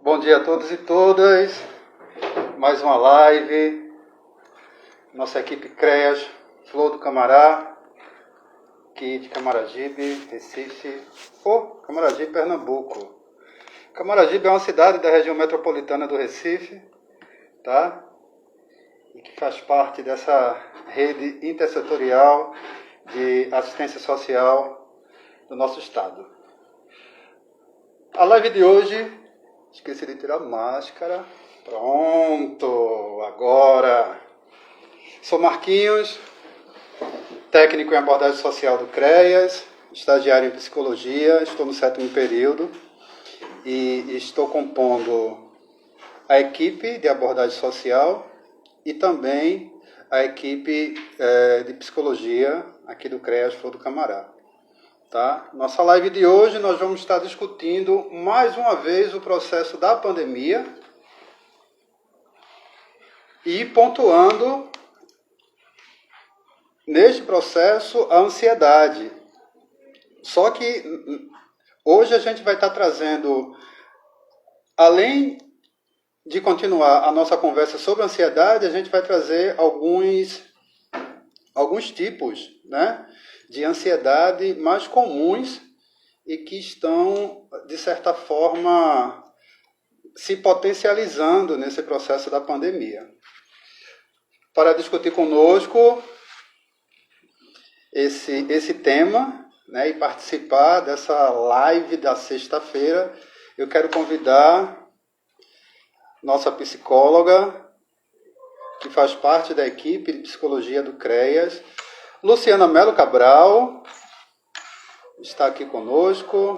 Bom dia a todos e todas. Mais uma live. Nossa equipe CREAS, Flor do Camará, aqui de Camaragibe, Recife, Camaragibe, Pernambuco. Camaragibe é uma cidade da região metropolitana do Recife, tá? E que faz parte dessa rede intersetorial de assistência social do nosso estado. A live de hoje, esqueci de tirar a máscara. Pronto, agora. Sou Marquinhos, técnico em abordagem social do CREAS, estagiário em psicologia, estou no 7º período e estou compondo a equipe de abordagem social e também a equipe de psicologia aqui do CREAS Flor do Camará. Tá? Nossa live de hoje nós vamos estar discutindo mais uma vez o processo da pandemia e pontuando neste processo a ansiedade. Só que hoje a gente vai estar trazendo, além de continuar a nossa conversa sobre ansiedade, a gente vai trazer alguns tipos, né, de ansiedade mais comuns e que estão, de certa forma, se potencializando nesse processo da pandemia. Para discutir conosco esse tema, né, e participar dessa live da sexta-feira, eu quero convidar nossa psicóloga, que faz parte da equipe de psicologia do CREAS, Luciana Melo Cabral, está aqui conosco.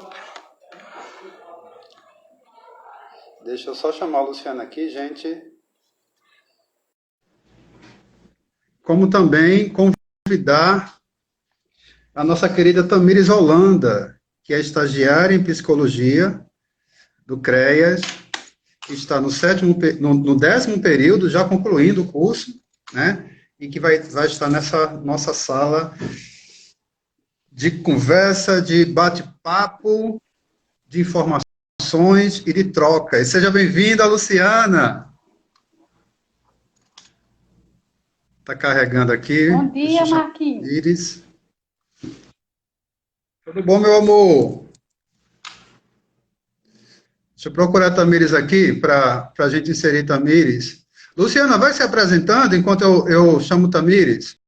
Deixa eu só chamar a Luciana aqui, gente. Como também convidar a nossa querida Tamires Holanda, que é estagiária em psicologia do CREAS, que está no 10º período, já concluindo o curso, né? E que vai estar nessa nossa sala de conversa, de bate-papo, de informações e de troca. E seja bem-vinda, Luciana! Está carregando aqui. Bom dia, Marquinhos. Iris. Tudo bom, meu amor? Deixa eu procurar a Tamires aqui, para a gente inserir Tamires. Luciana, vai se apresentando enquanto eu chamo Tamires.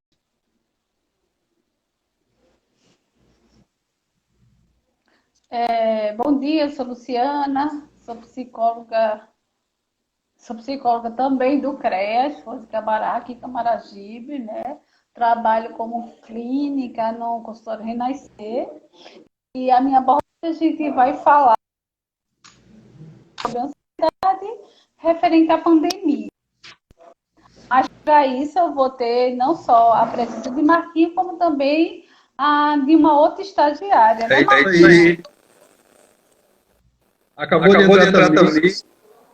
Bom dia, eu sou Luciana, sou psicóloga também do CREAS, Flor do Camará, aqui em Camaragibe, né? Trabalho como clínica no consultório Renascer. E a minha abordagem, a gente vai falar sobre ansiedade referente à pandemia. Mas para isso eu vou ter não só a presença de Marquinhos, como também a de uma outra estagiária, né, Marquinhos? Acabou de entrar também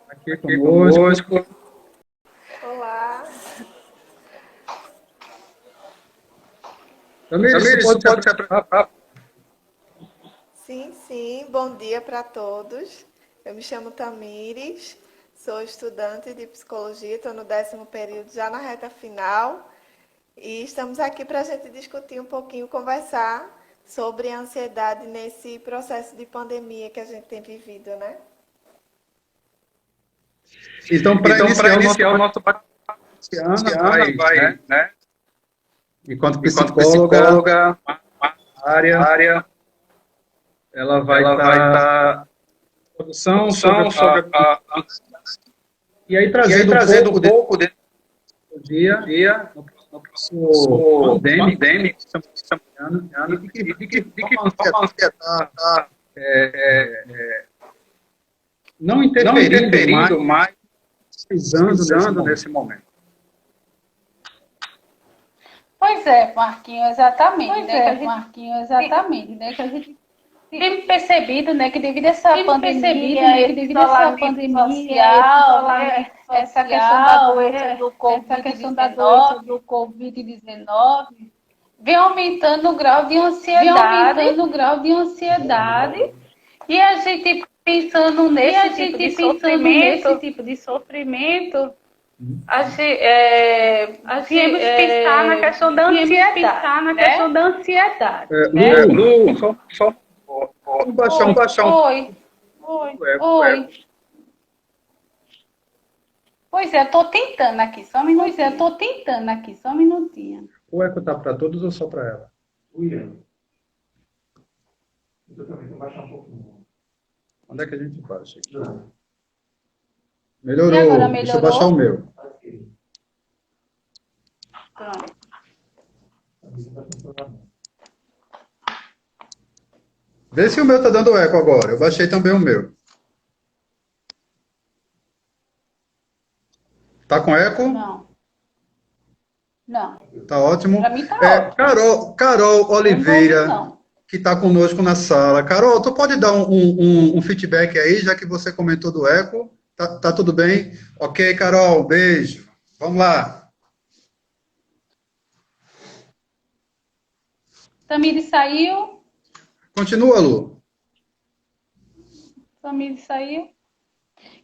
aqui conosco. Olá. Tamires, você pode se apresentar? Sim. Bom dia para todos. Eu me chamo Tamires, sou estudante de psicologia, estou no 10º período, já na reta final. E estamos aqui para a gente discutir um pouquinho, conversar sobre a ansiedade nesse processo de pandemia que a gente tem vivido, né? Então, para iniciar o nosso bate-papo, Luciana vai, né? Enquanto psicóloga, área, ela vai estar produção sobre a e aí trazendo um pouco desse dia no processo pandêmico que estamos caminhando, de que forma a ansiedade não interferindo mais, precisando nesse momento. Pois é, Marquinhos, exatamente, né, que a gente tem percebido, né, que devido a essa pandemia, devido a essa pandemia social, né, essa questão da doença do Covid-19, vem aumentando o grau de ansiedade, e a gente pensando nesse tipo de sofrimento, viemos pensar na questão da ansiedade, né? Lu, só vamos baixar Oi, o eco. oi. Pois é, tô tentando aqui, só um minutinho. O eco tá para todos ou só para ela? Onde é que a gente baixa aqui? Melhorou. E agora Deixa eu melhorou? baixar o meu. Pronto. Vê se o meu tá dando eco agora. Eu baixei também o meu. Tá com eco? Não. Tá ótimo. Pra mim tá ótimo. Carol Oliveira, Não. que está conosco na sala. Carol, tu pode dar um feedback aí, já que você comentou do eco? Tá tudo bem? Ok, Carol, beijo. Vamos lá. Tamires saiu? Continua, Lu. Tamires saiu?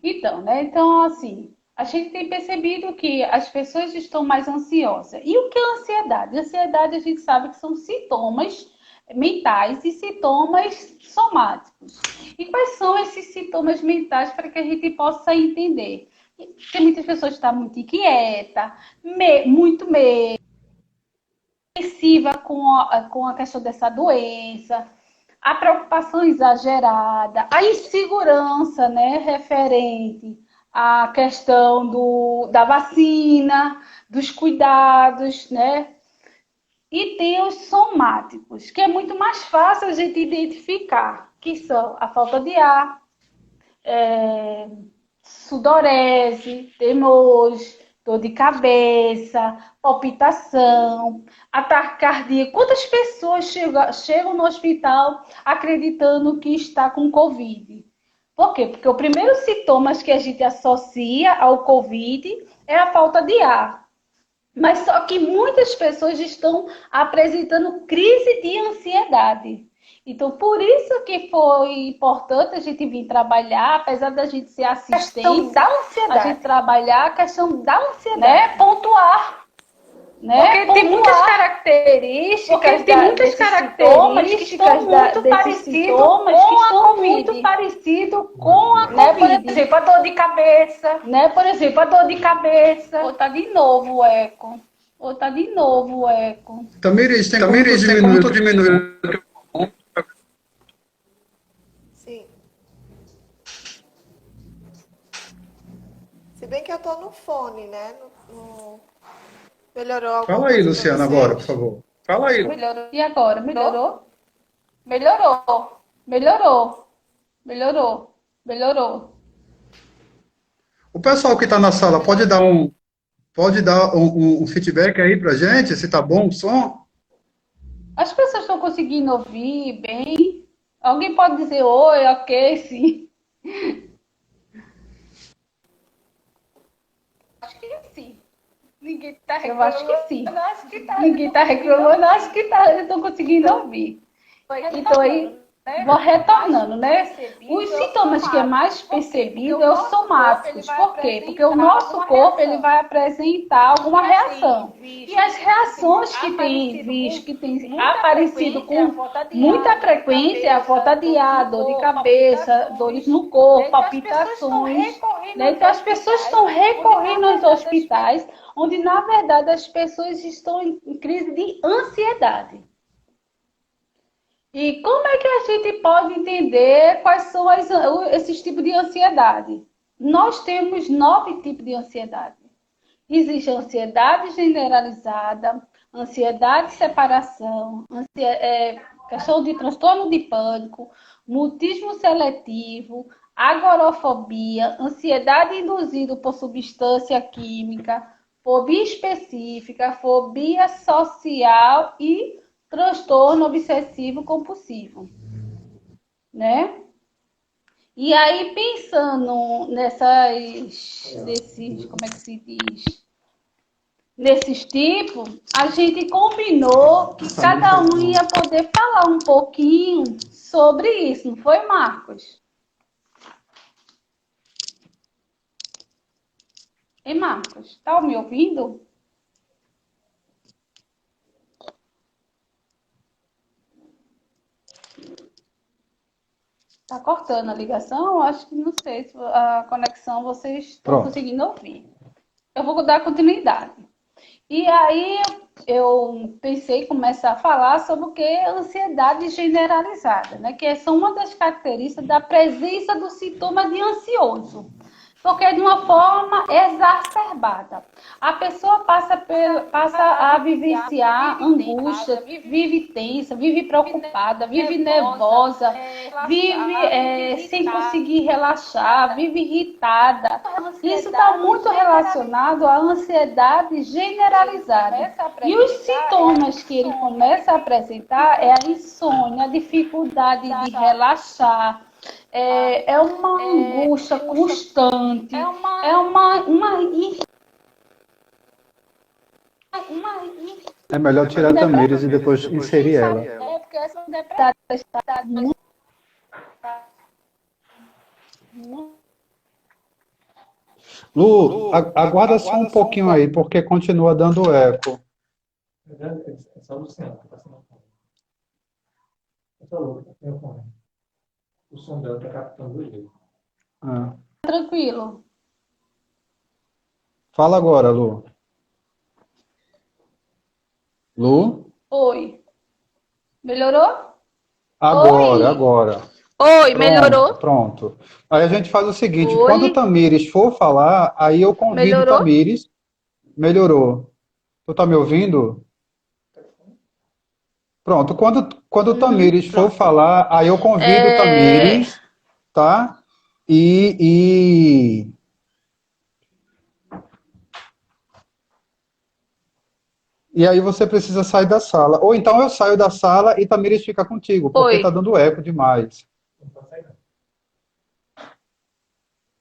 Então, né? Então, assim, a gente tem percebido que as pessoas estão mais ansiosas. E o que é ansiedade? Ansiedade a gente sabe que são sintomas mentais e sintomas somáticos. E quais são esses sintomas mentais para que a gente possa entender? Porque muitas pessoas estão muito inquietas, muito medo, agressiva com a questão dessa doença, a preocupação exagerada, a insegurança, né, referente à questão da vacina, dos cuidados, né? E tem os somáticos, que é muito mais fácil a gente identificar, que são a falta de ar, sudorese, temores, dor de cabeça, palpitação, ataque cardíaco. Quantas pessoas chegam no hospital acreditando que está com Covid? Por quê? Porque o primeiro sintoma que a gente associa ao Covid é a falta de ar. Mas só que muitas pessoas estão apresentando crise de ansiedade. Então, por isso que foi importante a gente vir trabalhar, apesar da gente ser assistente, a gente trabalhar a questão da ansiedade, né? Pontuar. Né? Porque tem muitas características que estão muito parecidas com a né? Covid. Por exemplo, a dor de cabeça. Né? Por exemplo, a dor de cabeça. Ou tá de novo o eco. Tamires, tem como tu diminuir? Sim. Se bem que eu tô no fone, né? Melhorou alguma Fala aí, coisa pra Luciana, vocês? agora, por favor. Fala aí. Melhorou. E agora? Melhorou? O pessoal que está na sala pode dar um feedback aí pra gente, se tá bom o som? As pessoas estão conseguindo ouvir bem? Alguém pode dizer oi, ok, sim? Acho que sim. Ninguém tá Eu reclamando. acho que sim. Acho que tá. Ninguém está reclamando, acho que estão conseguindo ouvir. Então aí, vou retornando, né? Os sintomas que é mais percebido é os somáticos. Por quê? Porque o nosso corpo ele vai apresentar alguma reação. E as reações que tem aparecido com muita frequência é a falta de ar, dor de cabeça, dores no corpo, palpitações. Né? Então as pessoas estão recorrendo aos hospitais, onde na verdade as pessoas estão em crise de ansiedade. E como é que a gente pode entender quais são esses tipos de ansiedade? Nós temos 9 tipos de ansiedade. Existe a ansiedade generalizada, ansiedade de separação, questão de transtorno de pânico, mutismo seletivo, agorafobia, ansiedade induzida por substância química, fobia específica, fobia social e transtorno obsessivo compulsivo, né? E aí, pensando como é que se diz? Nesses tipos, a gente combinou que cada um ia poder falar um pouquinho sobre isso, não foi, Marcos? Ei, Marcos, tá me ouvindo? Tá cortando a ligação? Acho que não sei se a conexão vocês estão Pronto. conseguindo ouvir. Eu vou dar continuidade. E aí eu pensei em começar a falar sobre o que é ansiedade generalizada, né? Que são uma das características da presença do sintoma de ansioso. Porque de uma forma exacerbada. A pessoa passa a vivenciar angústia, vive tensa, vive preocupada, vive nervosa, vive sem conseguir relaxar, vive irritada. Isso está muito relacionado à ansiedade generalizada. E os sintomas que ele começa a apresentar é a insônia, a dificuldade de relaxar, é uma angústia constante, é uma É melhor tirar a Tamires e depois inserir ela. porque essa depressão está muito. Lu, aguarda só um pouquinho aí, porque continua dando eco. É só o Luciano que está sendo fone. É só o que tem o fone. O som dela está captando o jeito. Ah. Tranquilo. Fala agora, Lu. Lu? Oi. Melhorou? Agora. Oi, Pronto, melhorou? pronto. Aí a gente faz o seguinte, Oi. quando o Tamires for falar, aí eu convido o Melhorou? Tamires. Melhorou. Tu tá me ouvindo? Pronto, quando o Tamires for falar, aí eu convido o Tamires, tá? E aí você precisa sair da sala. Ou então eu saio da sala e Tamires fica contigo, porque Oi. tá dando eco demais. Não está saindo.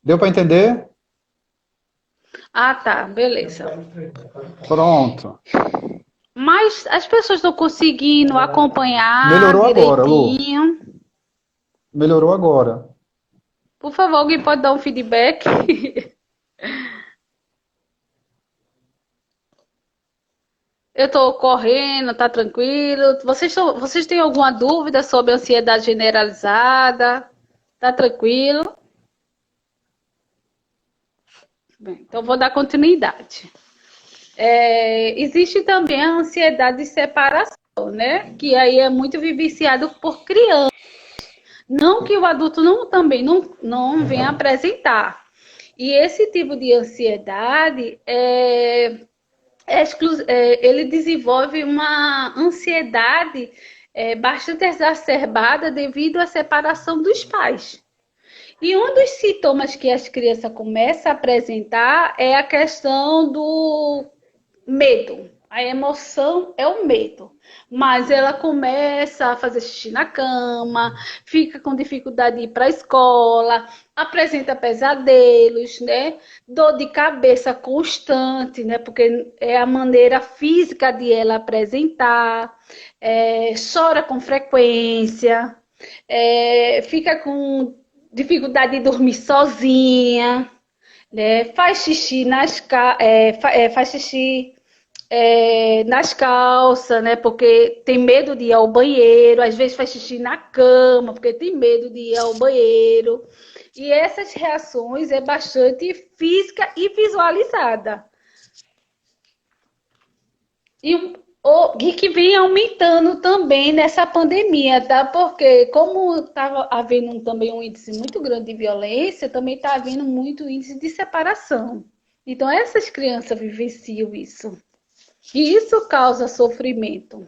Deu para entender? Ah, tá, beleza. Pronto. Mas as pessoas estão conseguindo acompanhar Melhorou agora, Lu. direitinho. Melhorou agora. Por favor, alguém pode dar um feedback? Eu estou correndo, tá tranquilo? Vocês têm alguma dúvida sobre ansiedade generalizada? Tá tranquilo? Bem, então vou dar continuidade. Existe também a ansiedade de separação, né? Que aí é muito vivenciado por crianças. Não que o adulto também não venha apresentar. E esse tipo de ansiedade ele desenvolve uma ansiedade bastante exacerbada devido à separação dos pais. E um dos sintomas que as crianças começam a apresentar é a questão do medo. A emoção é o medo. Mas ela começa a fazer xixi na cama, fica com dificuldade de ir para a escola, apresenta pesadelos, né? Dor de cabeça constante, né? Porque é a maneira física de ela apresentar, chora com frequência, fica com dificuldade de dormir sozinha, né? Faz xixi faz xixi nas calças, né? Porque tem medo de ir ao banheiro, às vezes faz xixi na cama, porque tem medo de ir ao banheiro. E essas reações é bastante física e visualizada. E que vem aumentando também nessa pandemia, tá? Porque como estava havendo também um índice muito grande de violência, também está havendo muito índice de separação. Então essas crianças vivenciam isso. E isso causa sofrimento.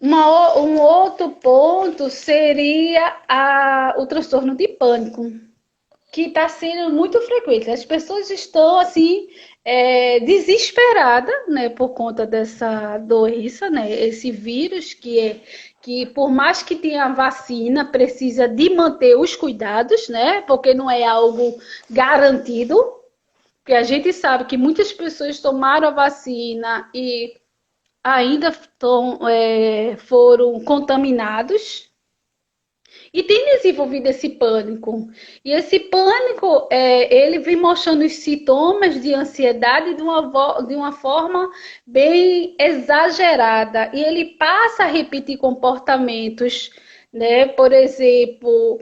Um outro ponto seria o transtorno de pânico, que está sendo muito frequente. As pessoas estão assim desesperadas, né, por conta dessa doença, né, esse vírus que por mais que tenha vacina, precisa de manter os cuidados, né, porque não é algo garantido. Porque a gente sabe que muitas pessoas tomaram a vacina e ainda foram contaminados. e tem desenvolvido esse pânico. E esse pânico, ele vem mostrando os sintomas de ansiedade de uma forma bem exagerada. E ele passa a repetir comportamentos, né? Por exemplo,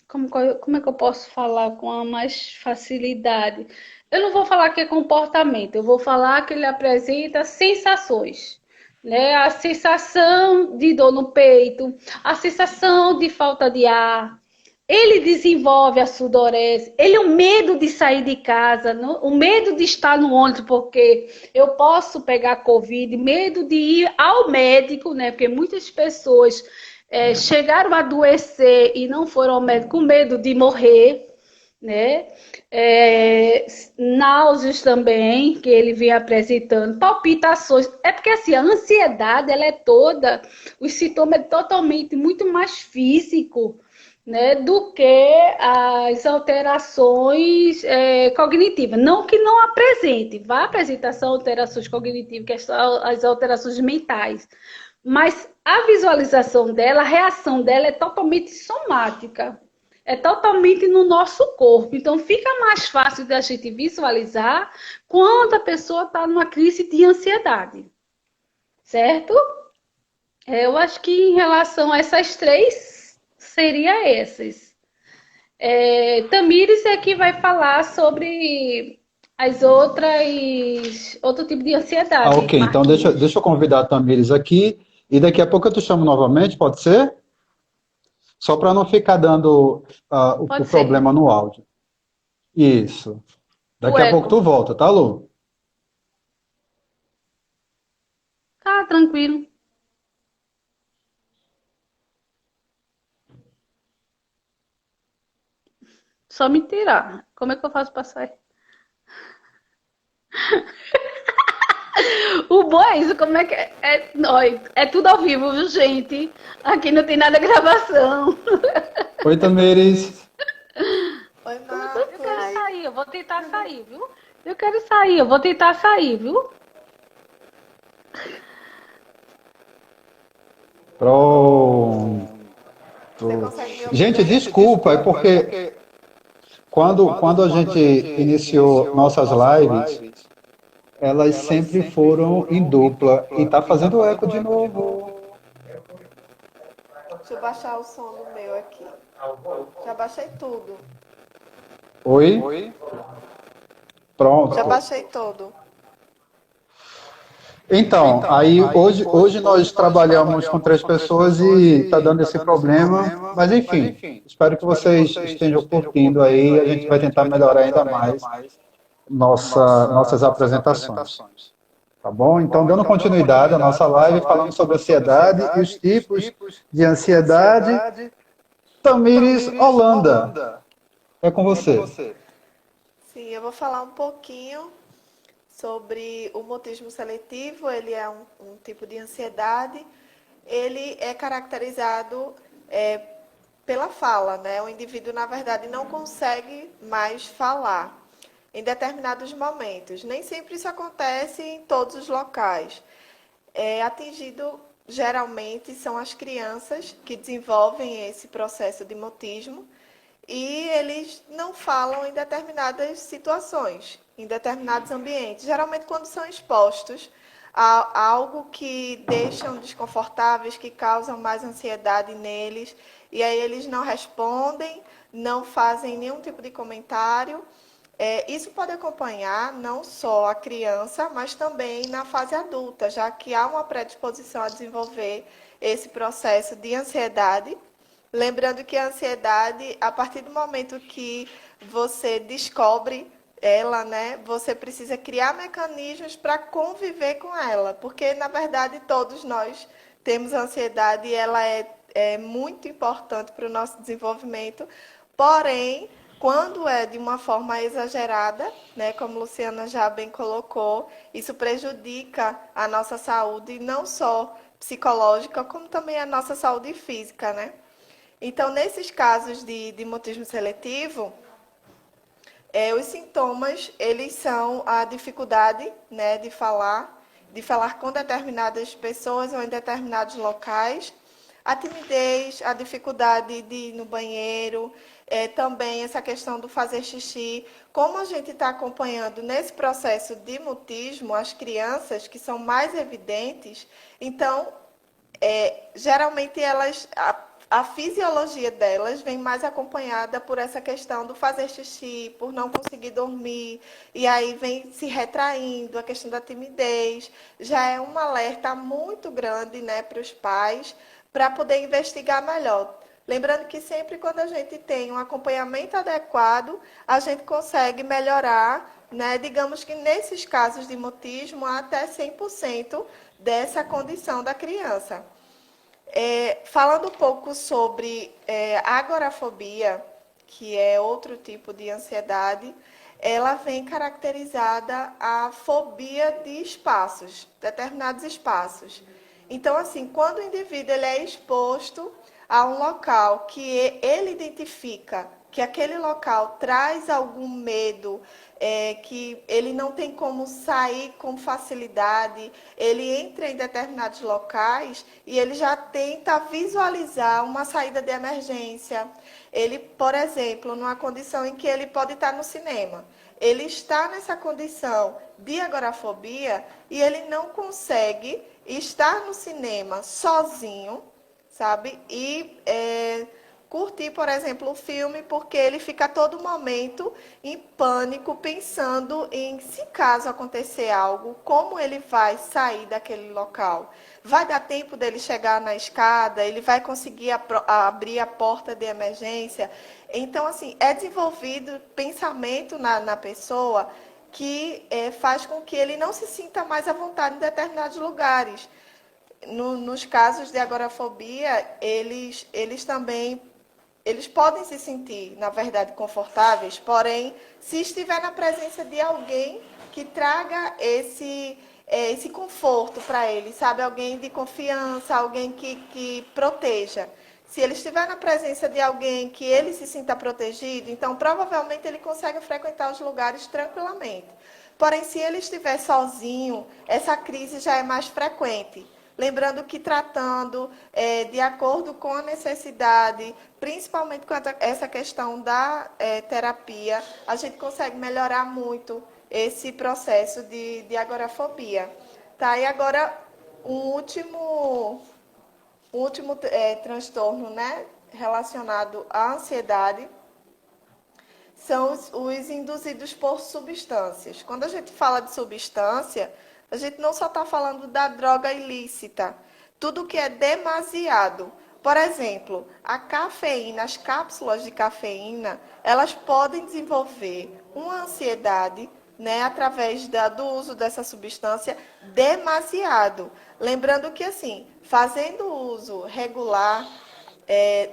como é que eu posso falar com a mais facilidade? Eu não vou falar que é comportamento, eu vou falar que ele apresenta sensações, né? A sensação de dor no peito, a sensação de falta de ar. Ele desenvolve a sudorese, ele é o medo de sair de casa, o medo de estar no ônibus, porque eu posso pegar Covid, medo de ir ao médico, né? Porque muitas pessoas chegaram a adoecer e não foram ao médico com medo de morrer, né? Náuseas também, que ele vem apresentando, palpitações. É porque assim, a ansiedade, ela é toda, os sintomas é totalmente muito mais físico, né, do que as alterações cognitivas. Não que não apresente, vai apresentar essas alterações cognitivas, que são as alterações mentais. Mas a visualização dela, a reação dela é totalmente somática. É totalmente no nosso corpo. Então, fica mais fácil da gente visualizar quando a pessoa está numa crise de ansiedade. Certo? Eu acho que em relação a essas três, seria essas. Tamires é que vai falar sobre as outro tipo de ansiedade. Ok, então deixa eu convidar a Tamires aqui e daqui a pouco eu te chamo novamente, pode ser? Só para não ficar dando o problema no áudio. Isso. Daqui a pouco tu volta, tá, Lu? Tá, tranquilo. Só me tirar. Como é que eu faço para sair? O bom é isso, como é que é tudo ao vivo, viu, gente? Aqui não tem nada de gravação. Oi, Tamires. Oi, Eu Marcos. quero sair, eu vou tentar sair, viu? Eu quero sair, eu vou tentar sair, viu? Pronto. Você consegue me ouvir Gente, bem? desculpa, é porque quando a gente iniciou nossas lives, elas sempre foram em dupla e tá fazendo eco de novo. Deixa eu baixar o som do meu aqui. Já baixei tudo. Oi? Pronto. Já baixei tudo. Então, aí hoje nós trabalhamos com 3 pessoas e está dando esse problema, mas enfim, espero que vocês estejam curtindo aí, a gente vai tentar melhorar ainda mais nossas apresentações, tá bom? Então, dando continuidade à nossa live, falando sobre ansiedade e os tipos de ansiedade, Tamires Holanda, é com você. Sim, eu vou falar um pouquinho sobre o mutismo seletivo. Ele é um tipo de ansiedade. Ele é caracterizado pela fala, né? O indivíduo, na verdade, não consegue mais falar em determinados momentos. Nem sempre isso acontece em todos os locais. Atingido, geralmente, são as crianças que desenvolvem esse processo de mutismo e eles não falam em determinadas situações, em determinados ambientes, geralmente quando são expostos a algo que deixam desconfortáveis, que causam mais ansiedade neles, e aí eles não respondem, não fazem nenhum tipo de comentário. Isso pode acompanhar não só a criança, mas também na fase adulta, já que há uma predisposição a desenvolver esse processo de ansiedade. Lembrando que a ansiedade, a partir do momento que você descobre ela, né, você precisa criar mecanismos para conviver com ela, porque, na verdade, todos nós temos ansiedade e ela é muito importante para o nosso desenvolvimento, porém, quando é de uma forma exagerada, né, como a Luciana já bem colocou, isso prejudica a nossa saúde, não só psicológica, como também a nossa saúde física, né? Então, nesses casos de mutismo seletivo, os sintomas, eles são a dificuldade, né, de falar com determinadas pessoas ou em determinados locais, a timidez, a dificuldade de ir no banheiro, também essa questão do fazer xixi. Como a gente está acompanhando nesse processo de mutismo as crianças que são mais evidentes, então, geralmente a fisiologia delas vem mais acompanhada por essa questão do fazer xixi, por não conseguir dormir, e aí vem se retraindo, a questão da timidez. Já é um alerta muito grande, né, para os pais, para poder investigar melhor. Lembrando que sempre quando a gente tem um acompanhamento adequado, a gente consegue melhorar, né, digamos que nesses casos de mutismo, até 100% dessa condição da criança. Falando um pouco sobre agorafobia, que é outro tipo de ansiedade, ela vem caracterizada a fobia de espaços, determinados espaços. Então, assim, quando o indivíduo ele é exposto a um local que ele identifica que aquele local traz algum medo, que ele não tem como sair com facilidade, ele entra em determinados locais e ele já tenta visualizar uma saída de emergência. Ele, por exemplo, numa condição em que ele pode estar no cinema, ele está nessa condição de agorafobia e ele não consegue estar no cinema sozinho, sabe? E curtir, por exemplo, o filme, porque ele fica a todo momento em pânico, pensando em, se caso acontecer algo, como ele vai sair daquele local. Vai dar tempo dele chegar na escada? Ele vai conseguir abrir a porta de emergência? Então, assim, é desenvolvido pensamento na pessoa que faz com que ele não se sinta mais à vontade em determinados lugares. Nos casos de agorafobia, eles também podem se sentir, na verdade, confortáveis, porém, se estiver na presença de alguém que traga esse conforto para ele, sabe? Alguém de confiança, alguém que proteja. Se ele estiver na presença de alguém que ele se sinta protegido, então provavelmente ele consegue frequentar os lugares tranquilamente. Porém, se ele estiver sozinho, essa crise já é mais frequente. Lembrando que tratando de acordo com a necessidade, principalmente com essa questão da terapia, a gente consegue melhorar muito esse processo de agorafobia. Tá? E agora, um último transtorno, né, relacionado à ansiedade, são os induzidos por substâncias. Quando a gente fala de substância, a gente não só está falando da droga ilícita, tudo que é demasiado. Por exemplo, a cafeína, as cápsulas de cafeína, elas podem desenvolver uma ansiedade, né, através do uso dessa substância demasiado. Lembrando que, assim, fazendo uso regular,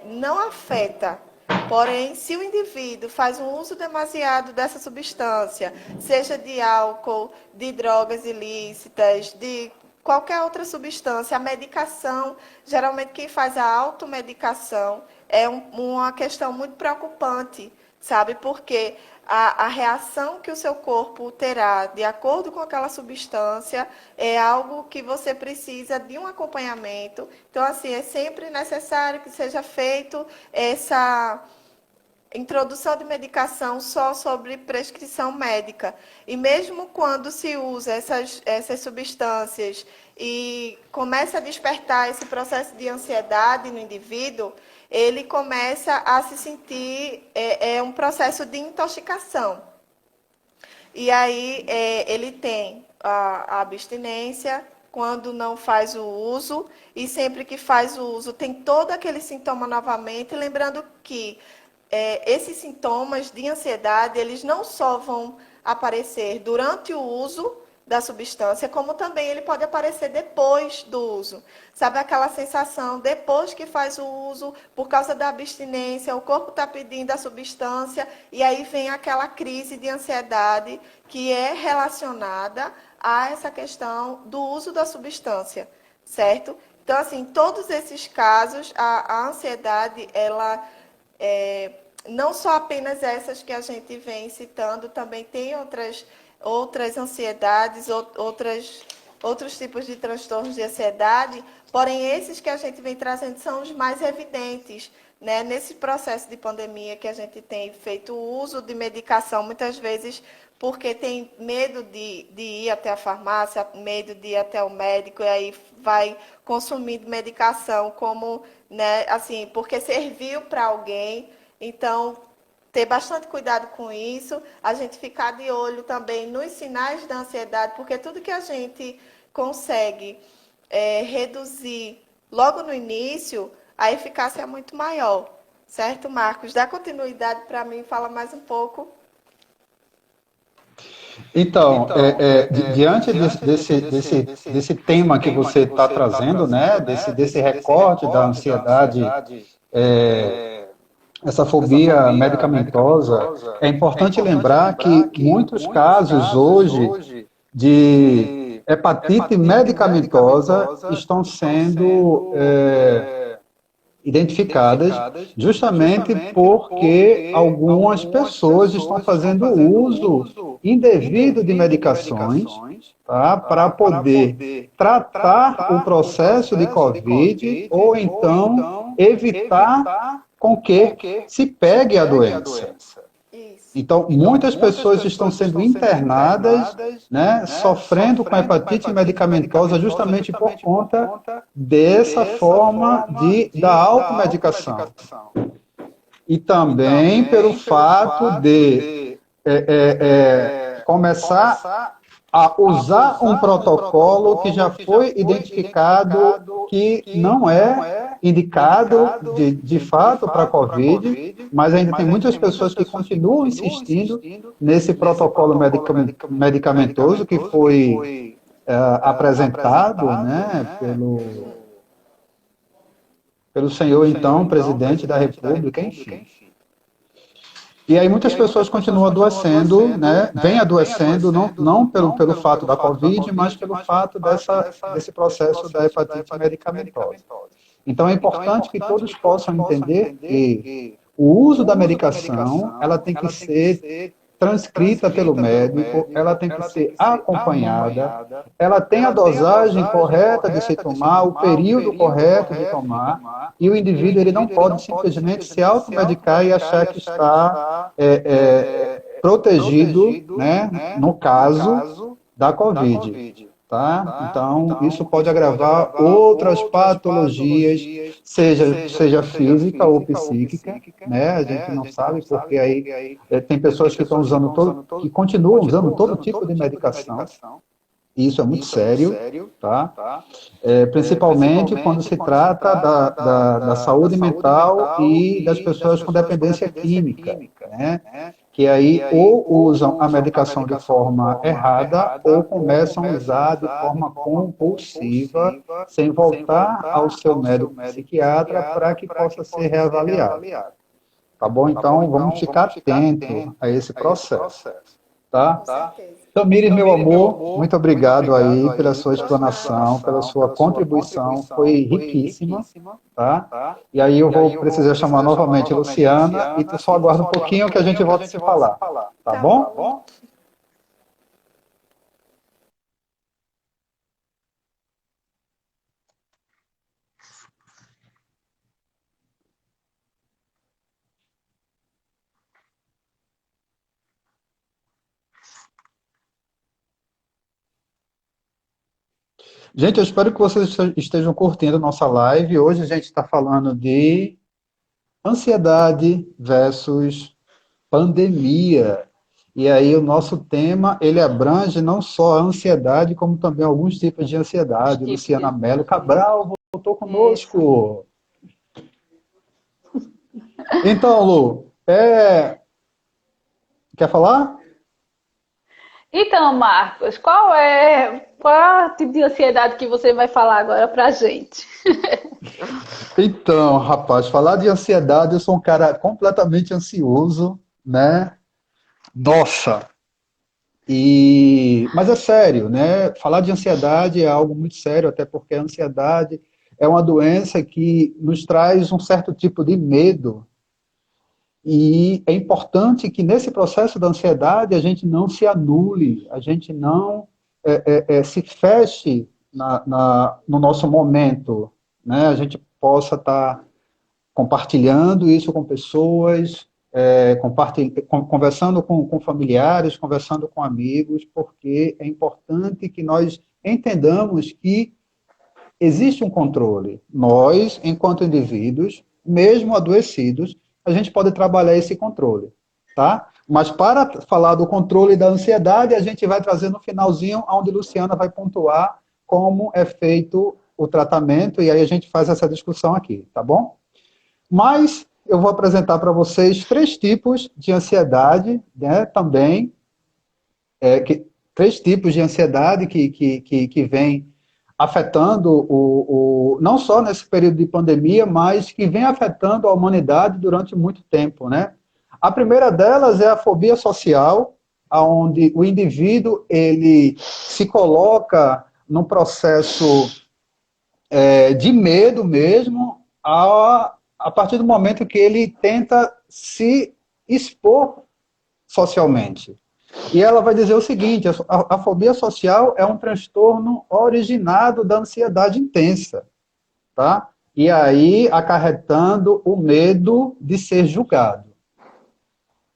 não afeta. Porém, se o indivíduo faz um uso demasiado dessa substância, seja de álcool, de drogas ilícitas, de qualquer outra substância, a medicação, geralmente quem faz a automedicação é uma questão muito preocupante, sabe? Porque a reação que o seu corpo terá de acordo com aquela substância é algo que você precisa de um acompanhamento. Então, assim, é sempre necessário que seja feito essa introdução de medicação só sobre prescrição médica. E mesmo quando se usa essas substâncias e começa a despertar esse processo de ansiedade no indivíduo, ele começa a se sentir, um processo de intoxicação. E aí ele tem a abstinência, quando não faz o uso, e sempre que faz o uso tem todo aquele sintoma novamente, lembrando que esses sintomas de ansiedade, eles não só vão aparecer durante o uso da substância, como também ele pode aparecer depois do uso. Sabe aquela sensação, depois que faz o uso, por causa da abstinência, o corpo está pedindo a substância, e aí vem aquela crise de ansiedade que é relacionada a essa questão do uso da substância, certo? Então, assim, em todos esses casos, a ansiedade, ela não só apenas essas que a gente vem citando, também tem outras ansiedades, outras outros tipos de transtornos de ansiedade, porém esses que a gente vem trazendo são os mais evidentes, né? Nesse processo de pandemia que a gente tem feito o uso de medicação, muitas vezes porque tem medo de ir até a farmácia, medo de ir até o médico, e aí vai consumindo medicação como, né, assim, porque serviu para alguém. Então, ter bastante cuidado com isso, a gente ficar de olho também nos sinais da ansiedade, porque tudo que a gente consegue reduzir logo no início, a eficácia é muito maior. Certo, Marcos? Dá continuidade para mim, fala mais um pouco. Então, diante desse tema que você está trazendo, né, desse recorte da ansiedade, essa fobia medicamentosa, é importante lembrar que muitos casos hoje de hepatite medicamentosa estão sendo identificadas justamente porque algumas pessoas estão fazendo uso indevido de medicações, tá, para poder tratar o processo de Covid ou então evitar com que se pegue a doença. Então, muitas pessoas estão sendo internadas, né, sofrendo com hepatite medicamentosa justamente por conta dessa forma da automedicação. E também pelo fato de começar a usar um protocolo que já foi identificado que não é indicado de fato para a Covid, mas ainda tem muitas pessoas que continuam insistindo nesse protocolo medicamentoso que foi apresentado, né, pelo senhor, então, presidente da República, enfim. E aí muitas pessoas continuam adoecendo, né, vêm adoecendo, não pelo fato da Covid, mas pelo fato desse processo da hepatite medicamentosa. Então é importante que todos possam entender que o uso da medicação, ela tem que ser transcrita pelo médico, ela tem que ser acompanhada, ela tem a dosagem correta de se tomar, o período correto de tomar, e o indivíduo ele não pode simplesmente se automedicar e achar que está protegido, né, no caso da Covid. Tá? Então, isso pode agravar outras patologias, seja física ou psíquica, né? A gente não sabe, porque aí tem pessoas que estão que continuam usando todo tipo de medicação, e isso é muito sério, tá? Principalmente quando se trata da saúde mental e das pessoas com dependência química, né? Que aí ou usam a medicação de forma errada ou começam a usar de forma compulsiva, sem voltar ao seu médico psiquiatra para que possa ser reavaliado. Tá bom? Então, vamos ficar atento a esse processo. Tá? Tamires, meu amor, muito obrigado aí pela sua explanação, pela sua contribuição, foi riquíssima, tá? E aí eu vou precisar chamar novamente a Luciana e tu só aguarda um pouquinho que a gente volta a se falar, tá bom? Gente, eu espero que vocês estejam curtindo a nossa live. Hoje a gente está falando de ansiedade versus pandemia. E aí o nosso tema, ele abrange não só a ansiedade, como também alguns tipos de ansiedade. Luciana Mello Cabral voltou conosco. Então, Lu, quer falar? Então, Marcos, qual é o tipo de ansiedade que você vai falar agora pra gente? Então, rapaz, falar de ansiedade, eu sou um cara completamente ansioso, né? Nossa! Mas é sério, né? Falar de ansiedade é algo muito sério, até porque a ansiedade é uma doença que nos traz um certo tipo de medo. E é importante que nesse processo da ansiedade a gente não se anule, a gente não se feche no nosso momento, né? A gente possa estar compartilhando isso com pessoas, conversando com familiares, conversando com amigos, porque é importante que nós entendamos que existe um controle. Nós, enquanto indivíduos, mesmo adoecidos, a gente pode trabalhar esse controle, tá? Mas para falar do controle da ansiedade, a gente vai trazer no finalzinho, onde Luciana vai pontuar como é feito o tratamento, e aí a gente faz essa discussão aqui, tá bom? Mas eu vou apresentar para vocês 3 tipos de ansiedade, né, também, 3 tipos de ansiedade que vem afetando não só nesse período de pandemia, mas que vem afetando a humanidade durante muito tempo, né? A primeira delas é a fobia social, onde o indivíduo ele se coloca num processo de medo mesmo, a partir do momento que ele tenta se expor socialmente. E ela vai dizer o seguinte, a fobia social é um transtorno originado da ansiedade intensa, tá? E aí acarretando o medo de ser julgado,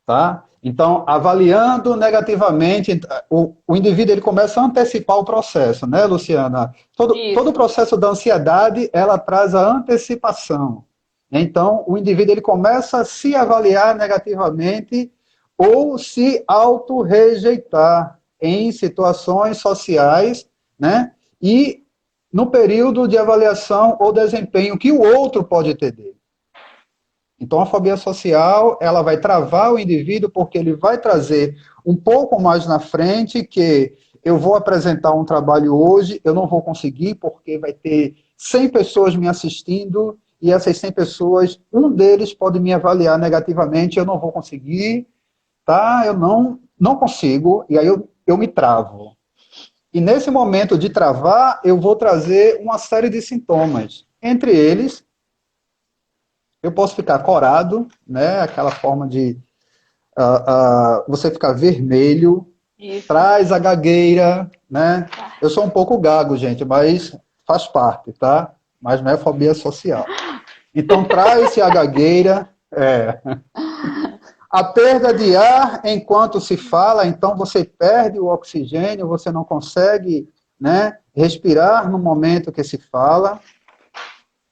tá? Então, avaliando negativamente, o indivíduo ele começa a antecipar o processo, né, Luciana? Todo o processo da ansiedade, ela traz a antecipação. Então, o indivíduo ele começa a se avaliar negativamente ou se auto-rejeitar em situações sociais, né? E no período de avaliação ou desempenho que o outro pode ter dele. Então, a fobia social, ela vai travar o indivíduo porque ele vai trazer um pouco mais na frente que eu vou apresentar um trabalho hoje, eu não vou conseguir porque vai ter 100 pessoas me assistindo e essas 100 pessoas, um deles pode me avaliar negativamente, eu não vou conseguir, tá? Eu não consigo, e aí eu me travo. E nesse momento de travar, eu vou trazer uma série de sintomas. Entre eles, eu posso ficar corado, né? Aquela forma de você ficar vermelho, traz a gagueira, né? Eu sou um pouco gago, gente, mas faz parte, tá? Mas não é fobia social. Então, traz-se a gagueira, a perda de ar enquanto se fala, então você perde o oxigênio, você não consegue, né, respirar no momento que se fala,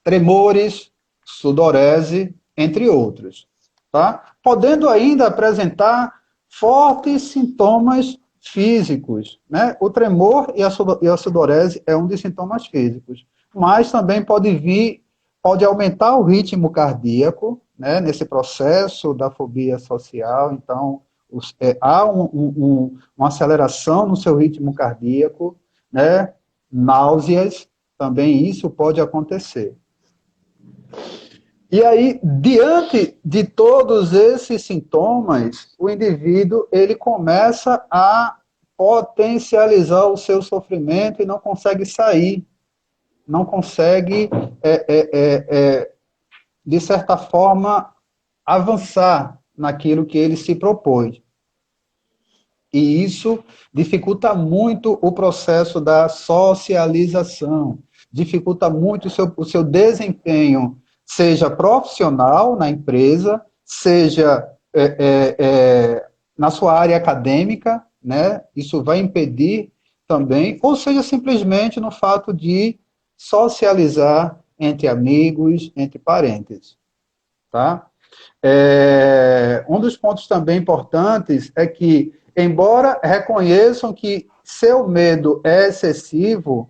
tremores, sudorese, entre outros. Tá? Podendo ainda apresentar fortes sintomas físicos. Né? O tremor e a sudorese é um dos sintomas físicos, mas também pode aumentar o ritmo cardíaco, né, nesse processo da fobia social, então há uma aceleração no seu ritmo cardíaco, né, náuseas, também isso pode acontecer. E aí, diante de todos esses sintomas, o indivíduo ele começa a potencializar o seu sofrimento e não consegue sair, não consegue de certa forma, avançar naquilo que ele se propôs. E isso dificulta muito o processo da socialização, dificulta muito o seu desempenho, seja profissional na empresa, seja na sua área acadêmica, né? Isso vai impedir também, ou seja, simplesmente no fato de socializar entre amigos, entre parentes. Tá? Um dos pontos também importantes é que, embora reconheçam que seu medo é excessivo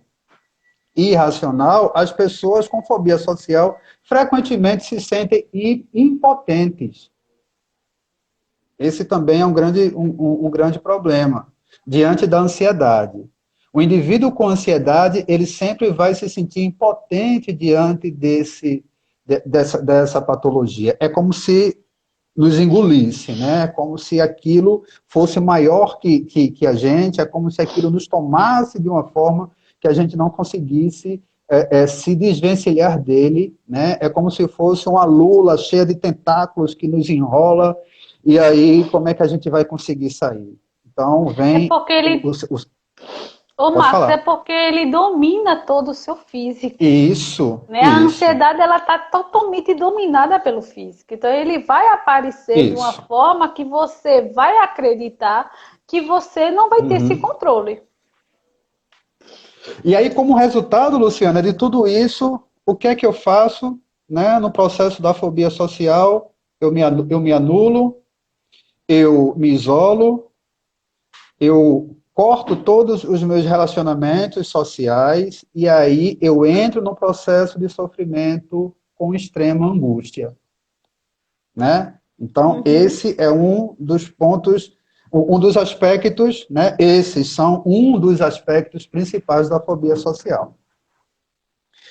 e irracional, as pessoas com fobia social frequentemente se sentem impotentes. Esse também é um grande problema diante da ansiedade. O indivíduo com ansiedade, ele sempre vai se sentir impotente diante dessa patologia. É como se nos engolisse, né? É como se aquilo fosse maior que a gente, é como se aquilo nos tomasse de uma forma que a gente não conseguisse se desvencilhar dele, né? É como se fosse uma lula cheia de tentáculos que nos enrola, e aí como é que a gente vai conseguir sair? Então, vem... Ô, Pode Marcos, é falar. porque ele domina todo o seu físico, Isso, né? A isso, ansiedade, ela está totalmente dominada pelo físico. Então, ele vai aparecer de uma isso. forma que você vai acreditar que você não vai ter esse Uhum. controle. E aí, como resultado, Luciana, de tudo isso, o que é que eu faço, né, no processo da fobia social? Eu me anulo, eu me isolo, eu corto todos os meus relacionamentos sociais e aí eu entro no processo de sofrimento com extrema angústia, né? Então, Uhum. esse é um dos pontos, um dos aspectos, né? Esses são um dos aspectos principais da fobia social.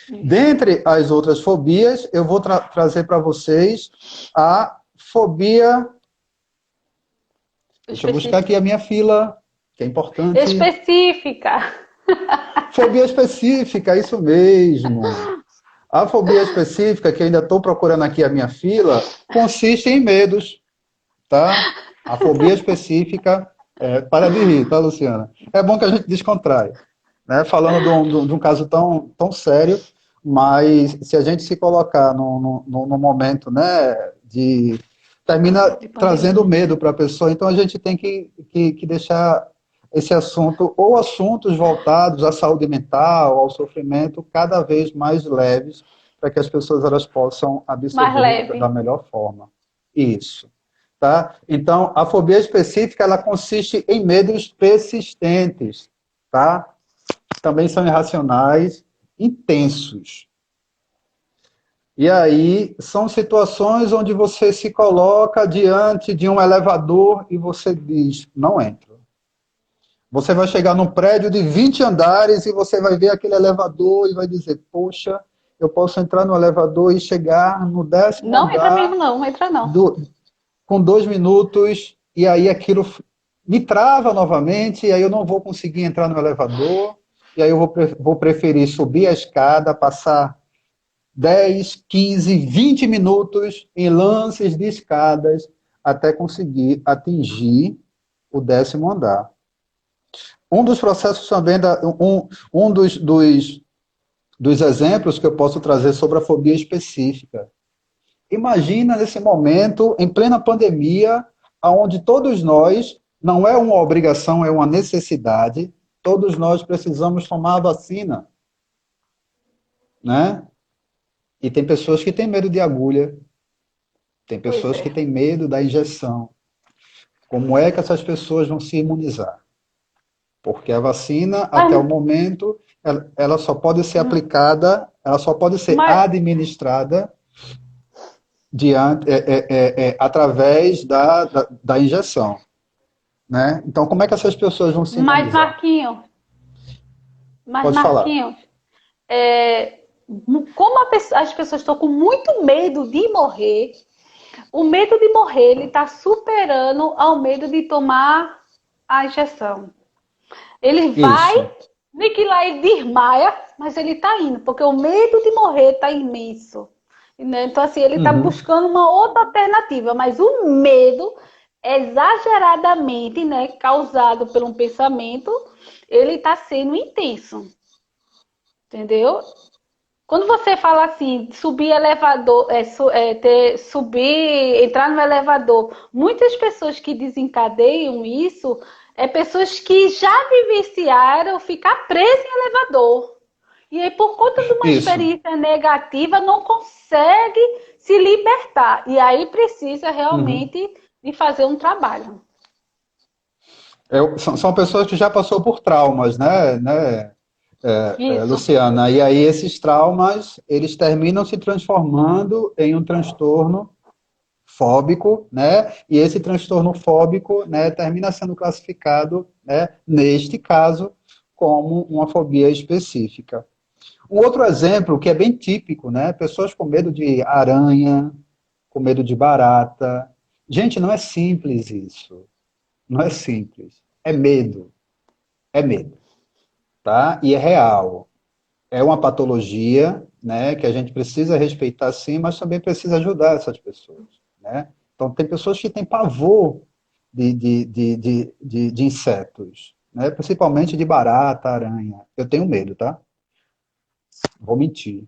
Dentre as outras fobias, eu vou trazer para vocês a fobia. Deixa eu buscar aqui Específica. a minha fila, que é importante. Específica. Fobia específica, isso mesmo. A fobia específica, que ainda estou procurando aqui a minha fila, consiste em medos, tá? A fobia específica, para de rir, tá, Luciana? É bom que a gente descontrai, né? Falando de um caso tão sério, mas se a gente se colocar no momento, né, termina De trazendo pandemia. medo para a pessoa, então a gente tem que deixar esse assunto, ou assuntos voltados à saúde mental, ao sofrimento, cada vez mais leves, para que as pessoas elas possam Mais absorver da leve. melhor forma. Isso. Tá? Então, a fobia específica, ela consiste em medos persistentes, tá? Também são irracionais, intensos. E aí, são situações onde você se coloca diante de um elevador e você diz, não entro. Você vai chegar num prédio de 20 andares e você vai ver aquele elevador e vai dizer, poxa, eu posso entrar no elevador e chegar no 10º Não entra mesmo, andar não. Não entra, não. com 2 minutos, e aí aquilo me trava novamente, e aí eu não vou conseguir entrar no elevador, e aí eu vou preferir subir a escada, passar 10, 15, 20 minutos em lances de escadas, até conseguir atingir o 10º andar. Um dos processos também, um dos exemplos que eu posso trazer sobre a fobia específica. Imagina nesse momento, em plena pandemia, onde todos nós, não é uma obrigação, é uma necessidade, todos nós precisamos tomar a vacina, né? E tem pessoas que têm medo de agulha, tem Pois pessoas que é. têm medo da injeção. Como é que essas pessoas vão se imunizar? Porque a vacina, até o Mas, momento, ela só pode ser aplicada, ela só pode ser mas, administrada através da injeção. Né? Então, como é que essas pessoas vão se mas imunizar? Marquinhos, mas Pode falar. Marquinhos, é, como as pessoas estão com muito medo de morrer, o medo de morrer ele está superando ao medo de tomar a injeção. Ele Isso. vai, nem que lá ele desmaia, mas ele está indo, porque o medo de morrer está imenso. Né? Então, assim, ele está Uhum. buscando uma outra alternativa, mas o medo, exageradamente, né, causado por um pensamento, ele está sendo intenso. Entendeu? Quando você fala assim, subir elevador, subir, entrar no elevador, muitas pessoas que desencadeiam isso é pessoas que já vivenciaram ficar presas em elevador. E aí, por conta de uma Isso. experiência negativa, não consegue se libertar. E aí precisa Uhum. realmente de fazer um trabalho. São pessoas que já passou por traumas, né, Isso. Luciana? E aí esses traumas, eles terminam se transformando em um transtorno fóbico, né? E esse transtorno fóbico, né, termina sendo classificado, né, neste caso, como uma fobia específica. Um outro exemplo que é bem típico, né? Pessoas com medo de aranha, com medo de barata. Gente, não é simples isso. Não é simples. É medo. É medo, tá? E é real. É uma patologia, né, que a gente precisa respeitar sim, mas também precisa ajudar essas pessoas, né? Então, tem pessoas que têm pavor de insetos, né? Principalmente de barata, aranha. Eu tenho medo, tá? Vou mentir.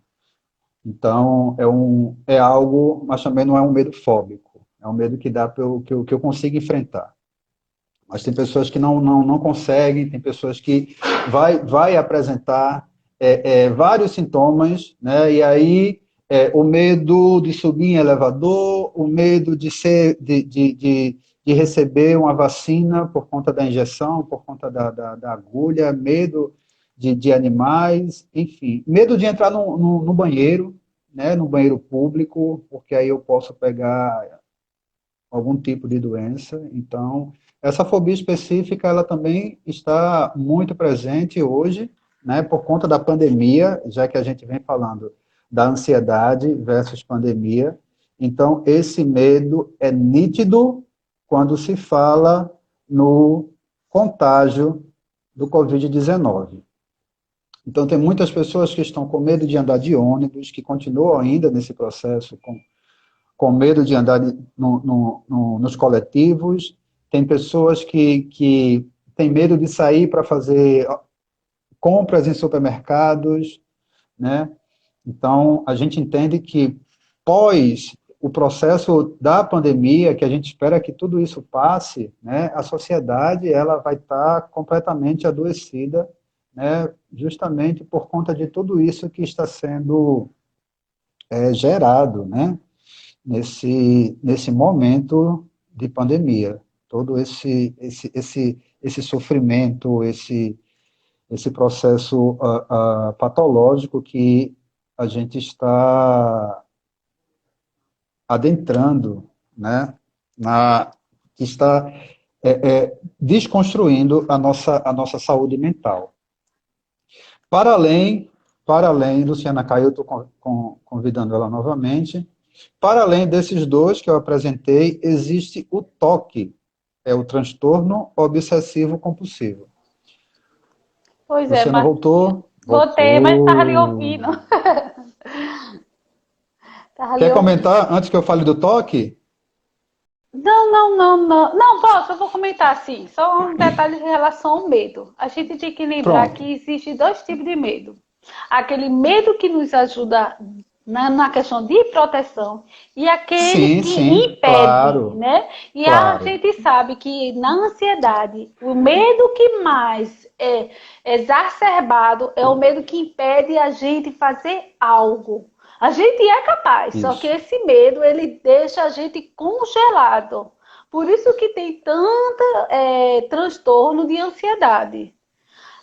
Então, é algo, mas também não é um medo fóbico. É um medo que dá que eu consigo enfrentar. Mas tem pessoas que não conseguem, tem pessoas que vai apresentar vários sintomas, né? E aí o medo de subir em elevador, o medo de receber uma vacina por conta da injeção, por conta da agulha, medo de animais, enfim, medo de entrar no banheiro, né? No banheiro público, porque aí eu posso pegar algum tipo de doença. Então, essa fobia específica, ela também está muito presente hoje, né, por conta da pandemia, já que a gente vem falando da ansiedade versus pandemia. Então, esse medo é nítido quando se fala no contágio do Covid-19. Então, tem muitas pessoas que estão com medo de andar de ônibus, que continuam ainda nesse processo com medo de andar nos coletivos, tem pessoas que têm medo de sair para fazer compras em supermercados, né? Então, a gente entende que pós o processo da pandemia, que a gente espera que tudo isso passe, né, a sociedade ela vai estar completamente adoecida, né, justamente por conta de tudo isso que está sendo gerado, né? Nesse momento de pandemia. Todo esse sofrimento, esse processo patológico que a gente está adentrando, né, que está desconstruindo a nossa saúde mental. Para além, Luciana Caio, eu estou convidando ela novamente. Para além desses dois que eu apresentei, existe o TOC, é o transtorno obsessivo compulsivo. Pois é, Luciana mas voltou? voltei, mas estava lhe Voltou. ouvindo. Estava lhe Quer ouvindo. comentar antes que eu fale do TOC? Não, não, não, não. Não, posso, eu vou comentar assim. Só um detalhe em relação ao medo. A gente tem que lembrar Pronto. que existe dois tipos de medo. Aquele medo que nos ajuda na questão de proteção e aquele Sim, que sim, impede, claro, né? E a claro. gente sabe que na ansiedade, o medo que mais é exacerbado é o medo que impede a gente fazer algo. A gente é capaz, só que Isso. esse medo ele deixa a gente congelado. Por isso que tem tanta transtorno de ansiedade.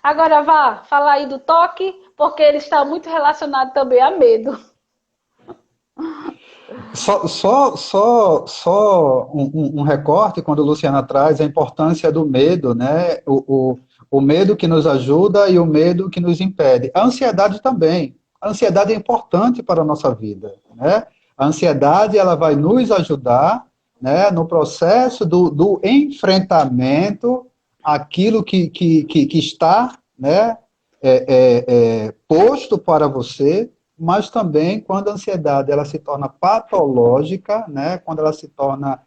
Agora vá, falar aí do toque, porque ele está muito relacionado também a medo. Só um recorte quando a Luciana traz a importância do medo, né? O medo que nos ajuda e o medo que nos impede. A ansiedade também. A ansiedade é importante para a nossa vida, né? A ansiedade ela vai nos ajudar, né, no processo do enfrentamento àquilo que está, né, posto para você, mas também quando a ansiedade ela se torna patológica, né, quando ela se torna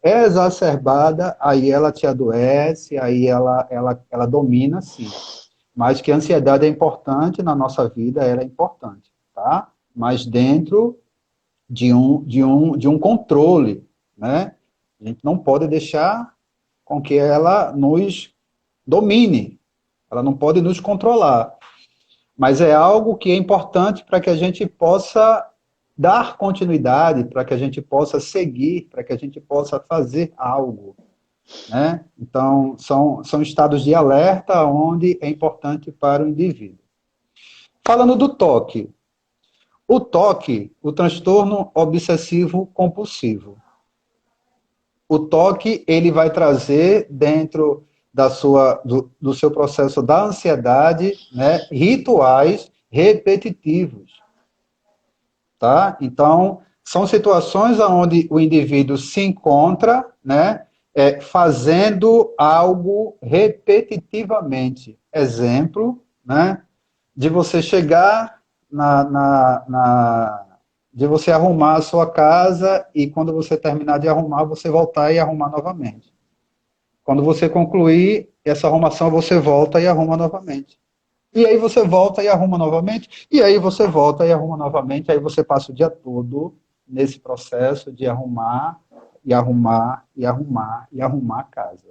exacerbada, aí ela te adoece, aí ela domina, sim. Mas que a ansiedade é importante na nossa vida, ela é importante, tá? Mas dentro de um controle, né? A gente não pode deixar com que ela nos domine, ela não pode nos controlar. Mas é algo que é importante para que a gente possa dar continuidade, para que a gente possa seguir, para que a gente possa fazer algo, né? Então, são estados de alerta onde é importante para o indivíduo. Falando do toque, o transtorno obsessivo compulsivo. O toque, ele vai trazer dentro do seu processo da ansiedade, né, rituais repetitivos, tá? Então, são situações onde o indivíduo se encontra, né, fazendo algo repetitivamente. Exemplo, né, de você chegar de você arrumar a sua casa e quando você terminar de arrumar, você voltar e arrumar novamente. Quando você concluir essa arrumação, você volta e arruma novamente. E aí você volta e arruma novamente, e aí você volta e arruma novamente, aí você passa o dia todo nesse processo de arrumar, e arrumar, e arrumar, e arrumar a casa.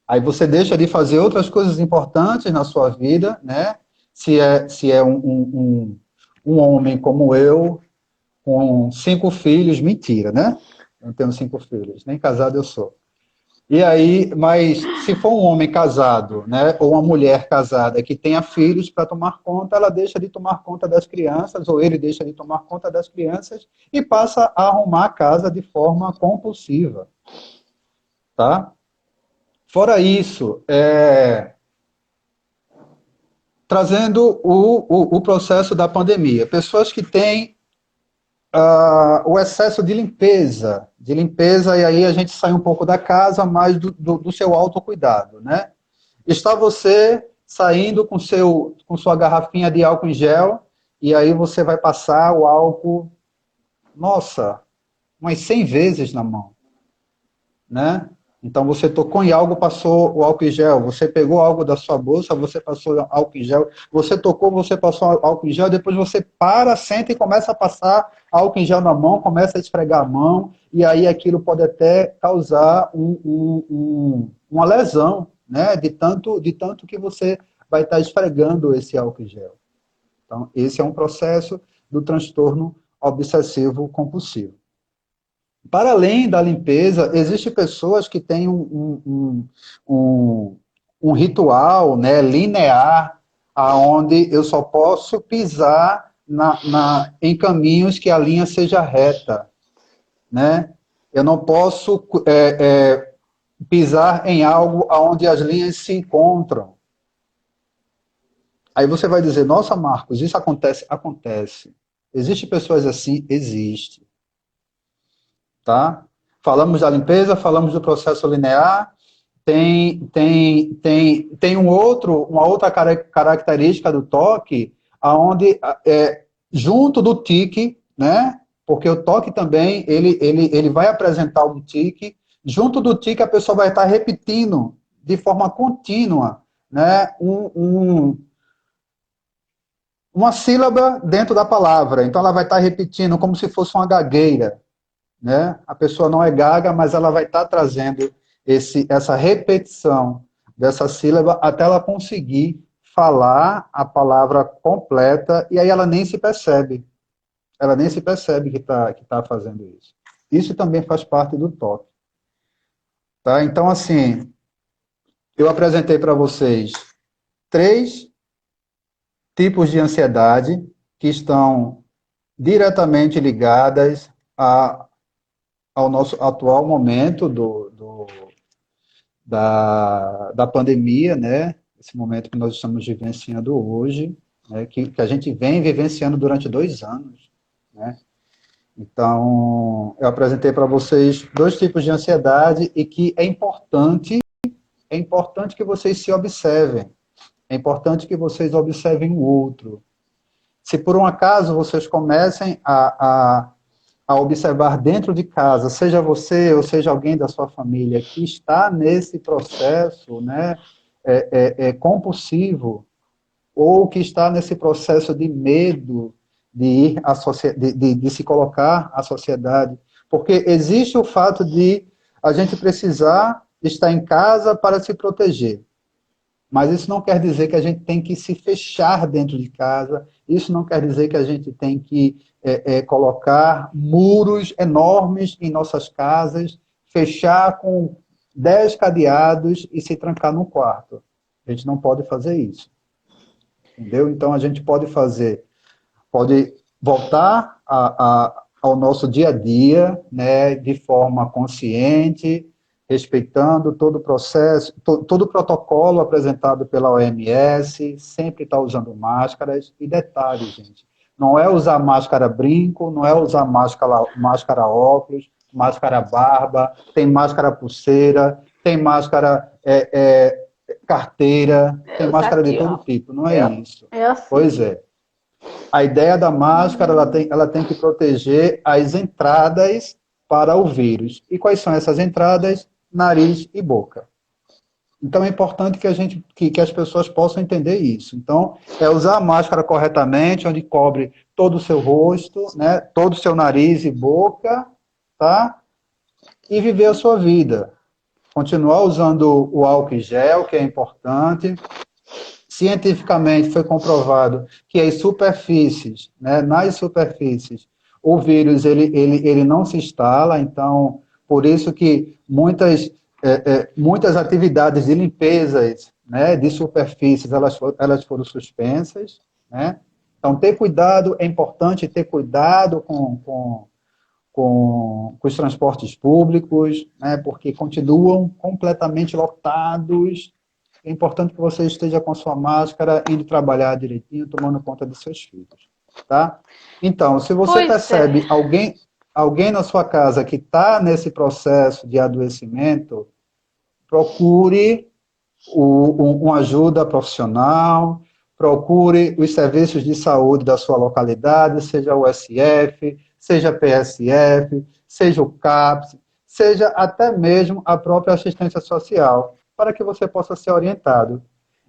Aí você deixa de fazer outras coisas importantes na sua vida, né? Se é um homem como eu, com 5 filhos, mentira, né? Eu não tenho 5 filhos, nem casado eu sou. E aí, mas se for um homem casado, né, ou uma mulher casada que tenha filhos para tomar conta, ela deixa de tomar conta das crianças, ou ele deixa de tomar conta das crianças e passa a arrumar a casa de forma compulsiva, tá? Fora isso, trazendo o processo da pandemia, pessoas que têm o excesso de limpeza, e aí a gente sai um pouco da casa, mas do seu autocuidado, né? Está você saindo com sua garrafinha de álcool em gel, e aí você vai passar o álcool, nossa, umas 100 vezes na mão, né? Então você tocou em algo, passou o álcool em gel, você pegou algo da sua bolsa, você passou álcool em gel, você tocou, você passou álcool em gel, depois você para, senta e começa a passar álcool em gel na mão, começa a esfregar a mão, e aí aquilo pode até causar uma lesão, né? De tanto que você vai estar esfregando esse álcool em gel. Então, esse é um processo do transtorno obsessivo compulsivo. Para além da limpeza, existem pessoas que têm um ritual, né, linear, aonde eu só posso pisar em caminhos que a linha seja reta, né? Eu não posso pisar em algo onde as linhas se encontram. Aí você vai dizer, nossa, Marcos, isso acontece? Acontece. Existem pessoas assim? Existe. Tá? Falamos da limpeza, falamos do processo linear, tem uma outra característica do toque, aonde junto do tique, né? Porque o toque também, ele vai apresentar um tique, junto do tique a pessoa vai estar repetindo de forma contínua, né? Uma sílaba dentro da palavra, então ela vai estar repetindo como se fosse uma gagueira, né? A pessoa não é gaga, mas ela vai estar trazendo essa repetição dessa sílaba até ela conseguir falar a palavra completa, e aí ela nem se percebe. Ela nem se percebe que tá fazendo isso. Isso também faz parte do toque. Tá? Então, assim, eu apresentei para vocês 3 tipos de ansiedade que estão diretamente ligadas ao nosso atual momento da pandemia, né? Esse momento que nós estamos vivenciando hoje, né? que a gente vem vivenciando durante 2 anos, né? Então, eu apresentei para vocês 2 tipos de ansiedade e que é importante que vocês se observem, é importante que vocês observem o outro. Se por um acaso vocês comecem a observar dentro de casa, seja você ou seja alguém da sua família que está nesse processo, né, compulsivo, ou que está nesse processo de medo de se colocar à sociedade, porque existe o fato de a gente precisar estar em casa para se proteger. Mas isso não quer dizer que a gente tem que se fechar dentro de casa, isso não quer dizer que a gente tem que colocar muros enormes em nossas casas, fechar com 10 cadeados e se trancar num quarto. A gente não pode fazer isso. Entendeu? Então a gente pode voltar ao nosso dia a dia, né, de forma consciente, respeitando todo o processo, todo o protocolo apresentado pela OMS, sempre estar usando máscaras. E detalhe, gente, não é usar máscara brinco, não é usar máscara óculos, máscara barba, tem máscara pulseira, tem máscara carteira, tem máscara de todo tipo, não é isso. É assim. Pois é. A ideia da máscara, ela tem que proteger as entradas para o vírus. E quais são essas entradas? Nariz e boca. Então é importante que as pessoas possam entender isso. Então, é usar a máscara corretamente, onde cobre todo o seu rosto, né, todo o seu nariz e boca, tá? E viver a sua vida. Continuar usando o álcool em gel, que é importante. Cientificamente foi comprovado que as superfícies, né, nas superfícies, o vírus ele não se instala, então, por isso que muitas atividades de limpezas, né, de superfícies, elas foram suspensas, né? Então, ter cuidado, é importante ter cuidado com os transportes públicos, né, porque continuam completamente lotados. É importante que você esteja com sua máscara, indo trabalhar direitinho, tomando conta dos seus filhos, tá? Então, se você Pois percebe é. alguém na sua casa que está nesse processo de adoecimento, procure uma ajuda profissional, procure os serviços de saúde da sua localidade, seja o SF, seja a PSF, seja o CAPS, seja até mesmo a própria assistência social, para que você possa ser orientado.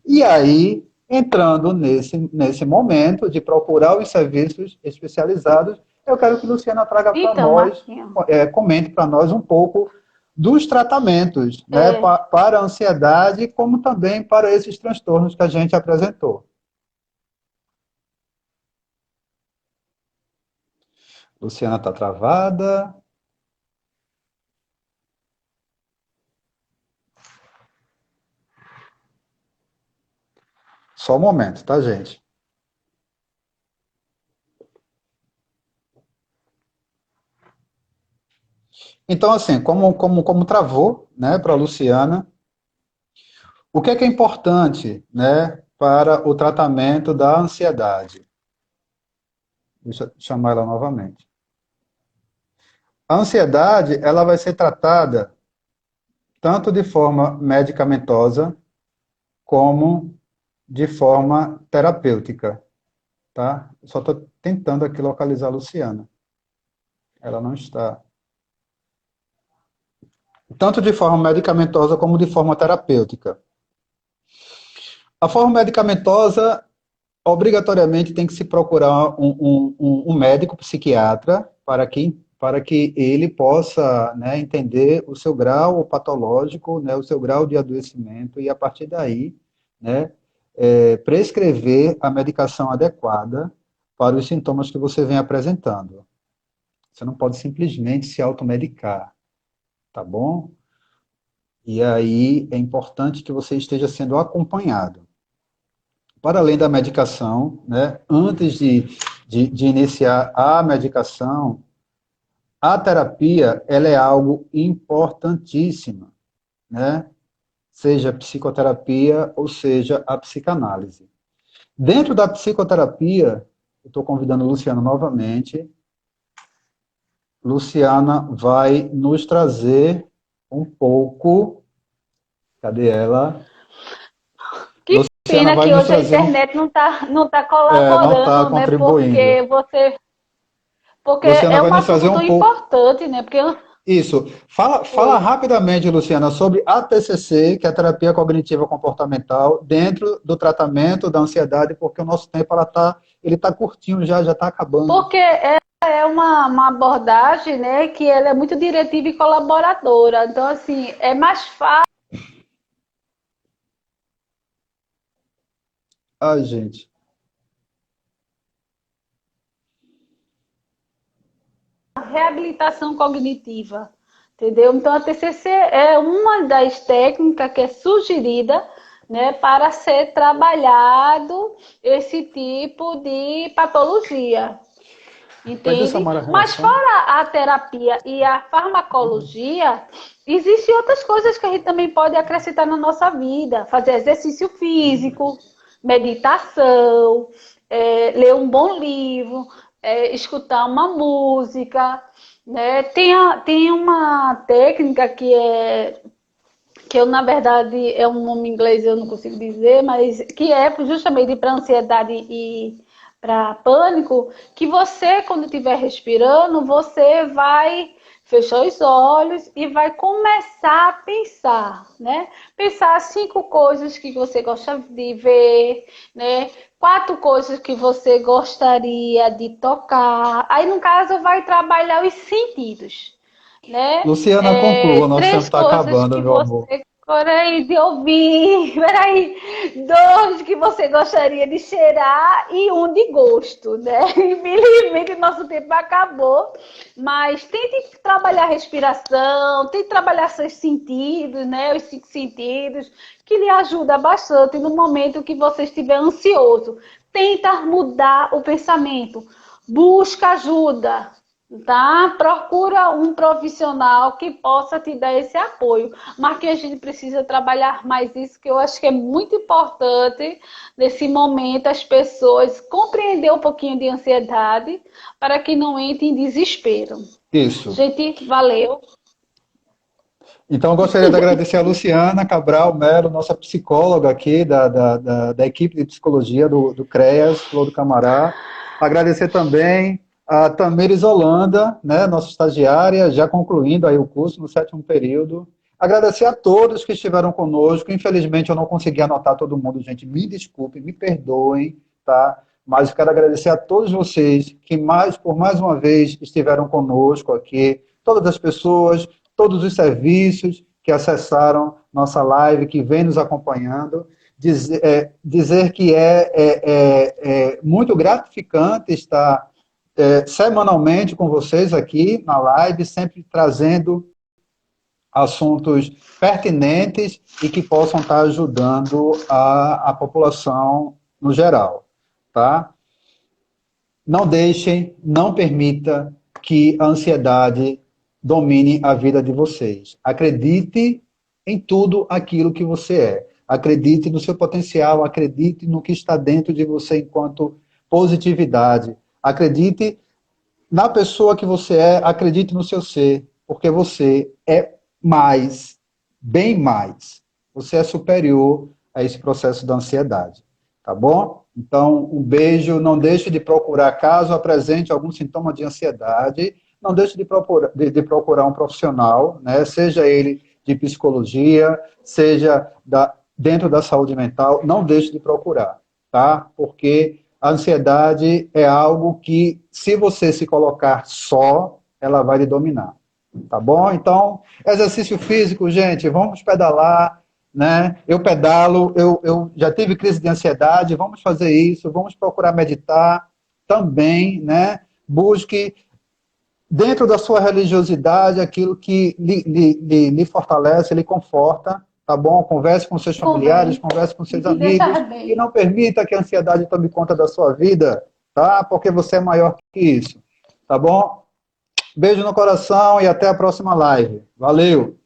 E aí, entrando nesse momento de procurar os serviços especializados, eu quero que Luciana traga para Então, nós, Marquinhos, comente para nós um pouco dos tratamentos, né, é, para a ansiedade, como também para esses transtornos que a gente apresentou. Luciana está travada. Só um momento, tá, gente? Então, assim, como travou, né, para a Luciana, o que é importante, né, para o tratamento da ansiedade? Deixa eu chamar ela novamente. A ansiedade, ela vai ser tratada tanto de forma medicamentosa como de forma terapêutica, tá? Só estou tentando aqui localizar a Luciana. Ela não está. Tanto de forma medicamentosa como de forma terapêutica. A forma medicamentosa, obrigatoriamente, tem que se procurar um médico psiquiatra para que ele possa, né, entender o seu grau patológico, né, o seu grau de adoecimento, e a partir daí, né, prescrever a medicação adequada para os sintomas que você vem apresentando. Você não pode simplesmente se automedicar, tá bom? E aí é importante que você esteja sendo acompanhado. Para além da medicação, né, antes de iniciar a medicação, a terapia ela é algo importantíssimo, né? Seja a psicoterapia ou seja a psicanálise. Dentro da psicoterapia, eu estou convidando a Luciana novamente. Luciana vai nos trazer um pouco. Cadê ela? que Luciana pena vai que nos hoje a trazer internet não tá não está colaborando, né? contribuindo. Porque Luciana é vai um nos trazer assunto um tão pouco. importante, né? Porque Isso. Fala Oi. rapidamente, Luciana, sobre a TCC, que é a terapia cognitiva comportamental, dentro do tratamento da ansiedade, porque o nosso tempo ele tá curtinho já está acabando. Porque é uma abordagem, né, que ela é muito diretiva e colaboradora. Então, assim, é mais fácil Ai, gente. a reabilitação cognitiva, entendeu? Então, a TCC é uma das técnicas que é sugerida, né, para ser trabalhado esse tipo de patologia. Pede a Entende? Samara a Mas reação. fora a terapia e a farmacologia, existem outras coisas que a gente também pode acrescentar na nossa vida. Fazer exercício físico, meditação, ler um bom livro, escutar uma música. Né? Tem uma técnica que eu, na verdade, é um nome em inglês, eu não consigo dizer, mas que é justamente para ansiedade e para pânico, que você, quando estiver respirando, você vai Fechou os olhos e vai começar a pensar, né? Pensar 5 coisas que você gosta de ver, né? 4 coisas que você gostaria de tocar. Aí, no caso, vai trabalhar os sentidos, né? Luciana, conclua, nosso tempo 3 está coisas acabando, que meu amor. você gostaria de ouvir, peraí, 2 que você gostaria de cheirar e 1 de gosto, né? Infelizmente, nosso tempo acabou, mas tente trabalhar a respiração, tente trabalhar seus sentidos, né? Os 5 sentidos, que lhe ajuda bastante no momento que você estiver ansioso. Tenta mudar o pensamento, busca ajuda, tá? Procura um profissional que possa te dar esse apoio, mas que a gente precisa trabalhar mais isso, que eu acho que é muito importante nesse momento as pessoas compreender um pouquinho de ansiedade para que não entre em desespero. Isso. Gente, valeu. Então, eu gostaria de agradecer a Luciana Cabral Melo, nossa psicóloga aqui da equipe de psicologia do CREAS, Flor do Camará. Agradecer também a Tamires Holanda, né, nossa estagiária, já concluindo aí o curso no 7º período. Agradecer a todos que estiveram conosco. Infelizmente, eu não consegui anotar todo mundo, gente. Me desculpem, me perdoem, tá? Mas eu quero agradecer a todos vocês que por mais uma vez estiveram conosco aqui, todas as pessoas, todos os serviços que acessaram nossa live, que vem nos acompanhando, dizer que é muito gratificante estar semanalmente com vocês aqui na live, sempre trazendo assuntos pertinentes e que possam estar ajudando a população no geral, tá? Não deixem, não permita que a ansiedade domine a vida de vocês. Acredite em tudo aquilo que você é. Acredite no seu potencial, acredite no que está dentro de você enquanto positividade. Acredite na pessoa que você é, acredite no seu ser, porque você é mais, bem mais. Você é superior a esse processo da ansiedade, tá bom? Então, um beijo, não deixe de procurar, caso apresente algum sintoma de ansiedade, não deixe de procurar um profissional, né? Seja ele de psicologia, seja dentro da saúde mental, não deixe de procurar, tá? Porque a ansiedade é algo que, se você se colocar só, ela vai lhe dominar, tá bom? Então, exercício físico, gente, vamos pedalar, né? Eu pedalo, eu já tive crise de ansiedade, vamos fazer isso, vamos procurar meditar também, né? Busque dentro da sua religiosidade aquilo que lhe fortalece, lhe conforta, tá bom? Converse com seus familiares, converse com seus amigos e não permita que a ansiedade tome conta da sua vida, tá? Porque você é maior que isso, tá bom? Beijo no coração e até a próxima live. Valeu!